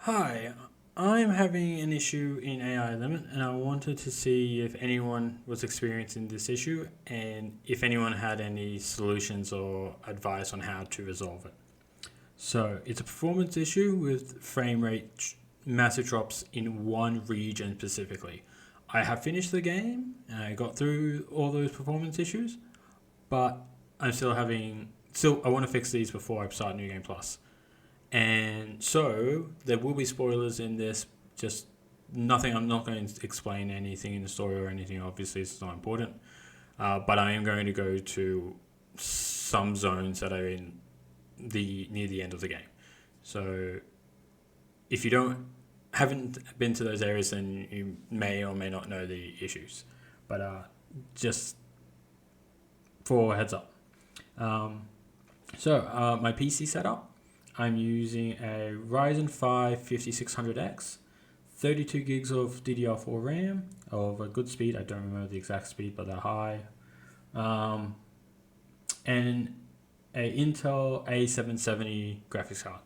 Hi, I'm having an issue in AI limit and I wanted to see if anyone was experiencing this issue and if anyone had any solutions or advice on how to resolve it. So, it's a performance issue with frame rate massive drops in one region specifically. I have finished the game and I got through all those performance issues, but I'm still I want to fix these before I start New Game Plus. And so there will be spoilers in this. Just nothing. I'm not going to explain anything in the story or anything. Obviously, it's not important. But I am going to go to some zones that are in the near the end of the game. So if you don't haven't been to those areas, then you may or may not know the issues. But just for a heads up. My PC setup. I'm using a Ryzen 5 5600X, 32 gigs of DDR4 Ram of a good speed. I don't remember the exact speed, but they're high. And a Intel A770 graphics card.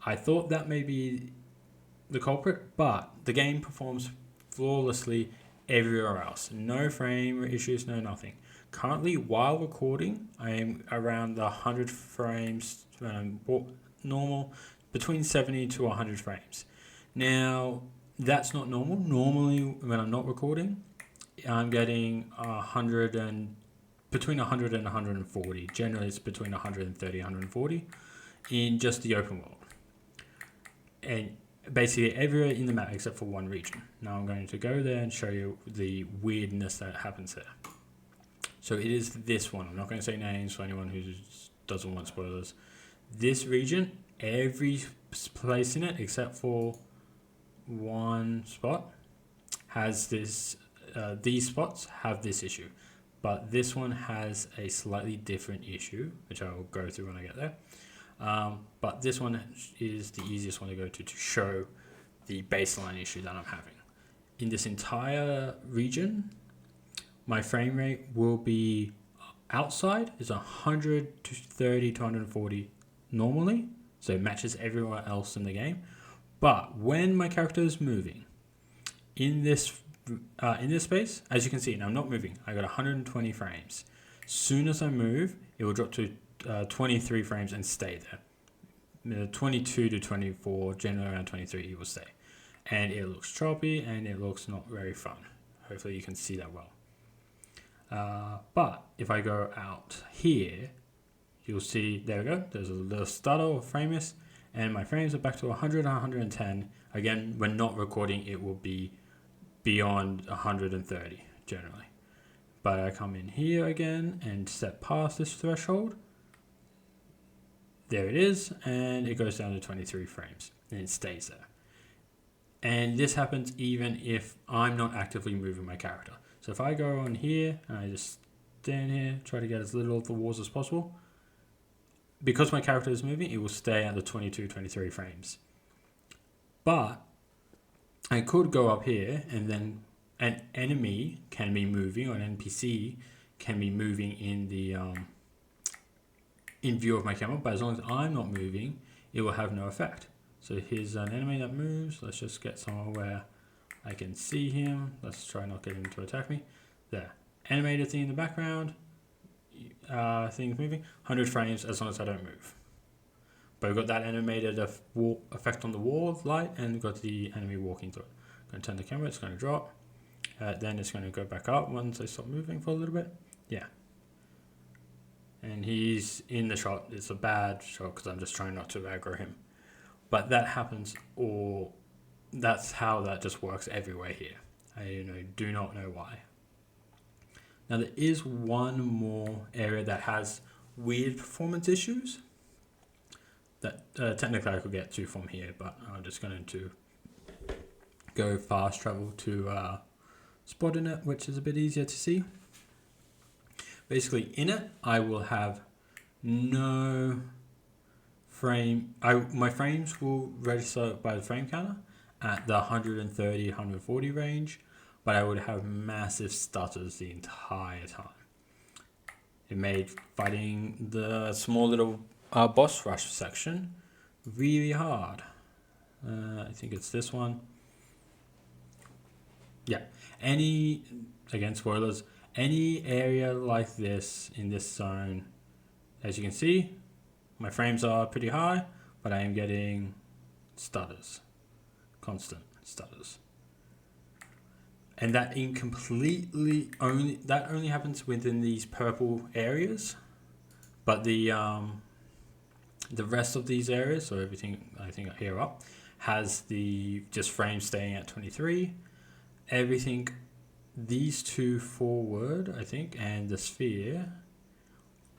I thought that may be the culprit, but the game performs flawlessly everywhere else. No frame issues, no nothing. Currently, while recording, I am around the 100 frames normal, between 70 to 100 frames. Now, that's not normal. Normally, when I'm not recording, I'm getting between 100 and 140. Generally, it's between 130 and 140 in just the open world. And basically everywhere in the map except for one region. Now I'm going to go there and show you the weirdness that happens there. So it is this one. I'm not going to say names for anyone who doesn't want spoilers. This region, every place in it except for one spot has this. These spots have this issue, but this one has a slightly different issue, which I will go through when I get there. But this one is the easiest one to go to show the baseline issue that I'm having. In this entire region, my frame rate will be outside is 130 to 140 normally, so it matches everywhere else in the game. But when my character is moving in this space, as you can see, now I'm not moving. I got 120 frames. Soon as I move, it will drop to 23 frames and stay there. 22 to 24, generally around 23, it will stay. And it looks choppy and it looks not very fun. Hopefully you can see that well. But if I go out here, you'll see, there we go, there's a little stutter or frame miss, and my frames are back to 100 and 110. Again, when not recording, it will be beyond 130 generally. But I come in here again and step past this threshold. There it is, and it goes down to 23 frames, and it stays there. And this happens even if I'm not actively moving my character. So if I go on here, and I just stand here, try to get as little of the walls as possible, because my character is moving, it will stay at the 22, 23 frames. But I could go up here, and then an enemy can be moving, or an NPC can be moving in the in view of my camera, but as long as I'm not moving, it will have no effect. So here's an enemy that moves. Let's just get somewhere where I can see him. Let's try not get him to attack me. There. Animated thing in the background. Things moving. 100 frames as long as I don't move. But we've got that animated effect on the wall light, and we've got the enemy walking through it. I'm going to turn the camera, it's going to drop. Then it's going to go back up once I stop moving for a little bit. Yeah. And he's in the shot. It's a bad shot because I'm just trying not to aggro him. But that happens, or that's how that just works everywhere here. I do not know why. Now there is one more area that has weird performance issues that technically I could get to from here, but I'm just going to go fast travel to spotting it, which is a bit easier to see. Basically, in it, I will have no frame. My frames will register by the frame counter at the 130, 140 range, but I would have massive stutters the entire time. It made fighting the small little boss rush section really hard. I think it's this one. Yeah, any, again, spoilers, any area like this in this zone, as you can see, my frames are pretty high, but I am getting stutters, constant stutters. And that only happens within these purple areas, but the rest of these areas, so everything I think here up, has the just frames staying at 23. Everything, these two forward, I think, and the sphere,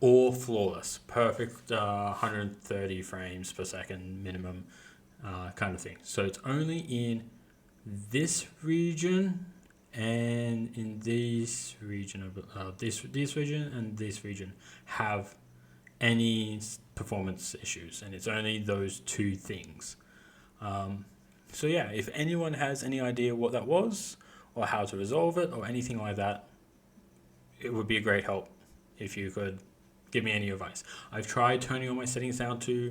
all flawless, perfect, 130 frames per second minimum, kind of thing. So it's only in this region and in this region, this region and this region have any performance issues, and it's only those two things. So yeah, if anyone has any idea what that was or how to resolve it or anything like that, it would be a great help if you could give me any advice. I've tried turning all my settings down to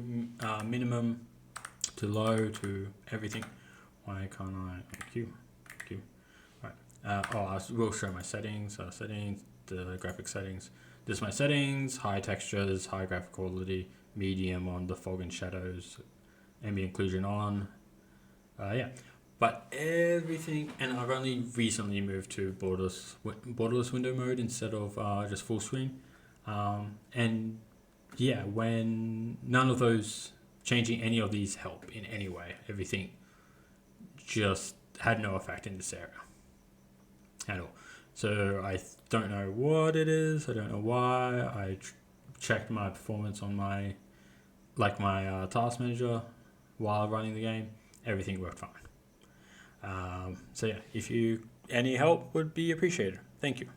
minimum, to low, to everything. Why can't I? Q. Right. I will show my settings. Settings, the graphic settings. This is my settings: high textures, high graphic quality, medium on the fog and shadows, ambient occlusion on. Yeah, but everything, and I've only recently moved to borderless window mode instead of just full screen. And yeah, when none of those, changing any of these help in any way, everything just had no effect in this area at all. So I don't know what it is. I don't know why. I checked my performance on my task manager while running the game. Everything worked fine. So yeah, if you any help would be appreciated. Thank you.